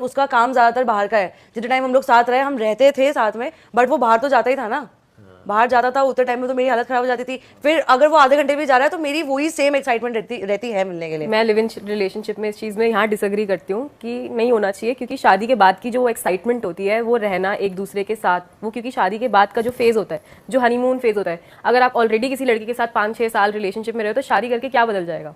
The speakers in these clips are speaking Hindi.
उसका काम ज्यादातर बाहर का है। जितने टाइम हम लोग साथ रहे, हम रहते थे साथ में, बट वो बाहर तो जाता ही था ना, बाहर जाता था। उतने टाइम में तो मेरी हालत खराब हो जाती थी। फिर अगर वो आधे घंटे भी जा रहा है तो मेरी वही सेम एक्साइटमेंट रहती है मिलने के लिए। मैं लिव इन रिलेशनशिप में इस चीज़ में यहाँ डिसएग्री करती हूँ कि नहीं होना चाहिए, क्योंकि शादी के बाद की जो एक्साइटमेंट होती है वो रहना एक दूसरे के साथ, वो क्योंकि शादी के बाद का जो फेज़ होता है, जो हनीमून फेज़ होता है, अगर आप ऑलरेडी किसी लड़की के साथ 5-6 साल रिलेशनशिप में रहे हो तो शादी करके क्या बदल जाएगा।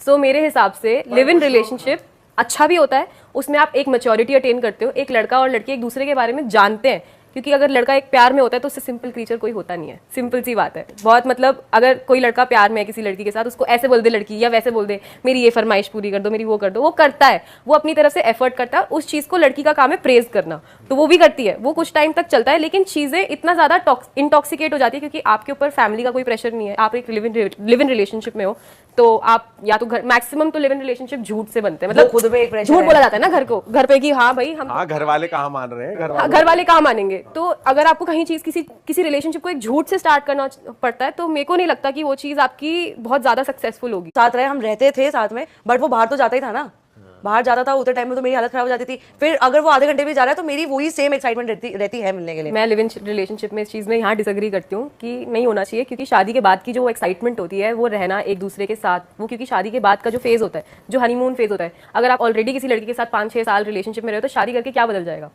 सो मेरे हिसाब से लिव इन रिलेशनशिप अच्छा भी होता है, उसमें आप एक मैच्योरिटी अटेन करते हो, एक लड़का और लड़की एक दूसरे के बारे में जानते हैं, क्योंकि अगर लड़का एक प्यार में होता है तो उससे सिंपल क्रीचर कोई होता नहीं है। सिंपल सी बात है बहुत, मतलब अगर कोई लड़का प्यार में है किसी लड़की के साथ, उसको ऐसे बोल दे लड़की या वैसे बोल दे मेरी ये फरमाइश पूरी कर दो, मेरी वो कर दो, वो करता है, वो अपनी तरफ से एफर्ट करता है। उस चीज़ को लड़की का काम है प्रेज करना, तो वो भी करती है, वो कुछ टाइम तक चलता है, लेकिन चीज़ें इतना ज़्यादा इंटॉक्सिकेट हो जाती है क्योंकि आपके ऊपर फैमिली का कोई प्रेशर नहीं है, आप एक लिव इन रिलेशनशिप में हो, तो आप या तो घर मैक्सिमम तो लिव इन रिलेशनशिप झूठ से बनते हैं, मतलब खुद पे एक प्रेशर झूठ बोला जाता है ना घर पे कि हाँ भाई हम, हाँ घर वाले कहाँ मान रहे हैं, घर वाले कहाँ मानेंगे। तो अगर आपको कहीं चीज किसी रिलेशनशिप को एक झूठ से स्टार्ट करना पड़ता है तो मेरे को नहीं लगता कि वो चीज आपकी बहुत ज्यादा सक्सेसफुल होगी। साथ रहे, हम रहते थे साथ में, बट वो बाहर तो जाता ही था ना, बाहर जाता था। उतने टाइम में तो मेरी हालत खराब हो जाती थी। फिर अगर वो आधे घंटे भी जा रहा है तो मेरी वही सेम एक्साइटमेंट रहती है मिलने के लिए। मैं लिव इन रिलेशनशिप में इस चीज़ में यहाँ डिसएग्री करती हूँ कि नहीं होना चाहिए, क्योंकि शादी के बाद की जो एक्साइटमेंट होती है वो रहना एक दूसरे के साथ, वो क्योंकि शादी के बाद का जो फेज़ होता है, जो हनीमून फेज़ होता है, अगर आप ऑलरेडी किसी लड़की के साथ 5-6 साल रिलेशनशिप में रहे हो तो शादी करके क्या बदल जाएगा।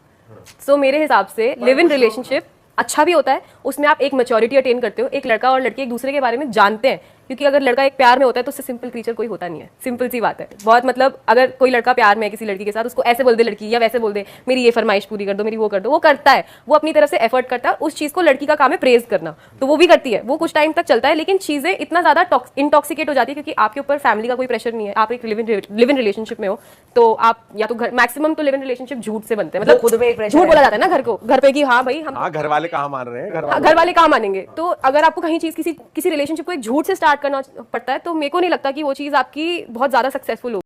सो मेरे हिसाब से लिव इन रिलेशनशिप अच्छा भी होता है, उसमें आप एक मैच्योरिटी अटेन करते हो, एक लड़का और लड़की एक दूसरे के बारे में जानते हैं, क्योंकि अगर लड़का एक प्यार में होता है तो उससे सिंपल क्रीचर कोई होता नहीं है। सिंपल सी बात है बहुत, मतलब अगर कोई लड़का प्यार में है किसी लड़की के साथ, उसको ऐसे बोल दे लड़की या वैसे बोल दे मेरी ये फरमाइश पूरी कर दो, मेरी वो कर दो, वो करता है, वो अपनी तरफ से एफर्ट करता है। उस चीज़ को लड़की का काम है प्रेज करना, तो वो भी करती है, वो कुछ टाइम तक चलता है, लेकिन चीज़ें इतना ज़्यादा इंटॉक्सिकेट हो जाती है क्योंकि आपके ऊपर फैमिली का कोई प्रेशर नहीं है, आप एक लिव इन रिलेशनशिप में हो, तो आप या तो घर मैक्सिमम तो लिव इन रिलेशनशिप झूठ से बनते हैं, मतलब खुद पे एक प्रेशर झूठ बोला जाता है ना घर पे कि हाँ भाई हम, हाँ घर वाले कहाँ मान रहे हैं, घर वाले कहाँ मानेंगे। तो अगर आपको कहीं चीज किसी रिलेशनशिप को एक झूठ से स्टार्ट करना पड़ता है तो मेरे को नहीं लगता कि वो चीज़ आपकी बहुत ज़्यादा सक्सेसफुल होगी।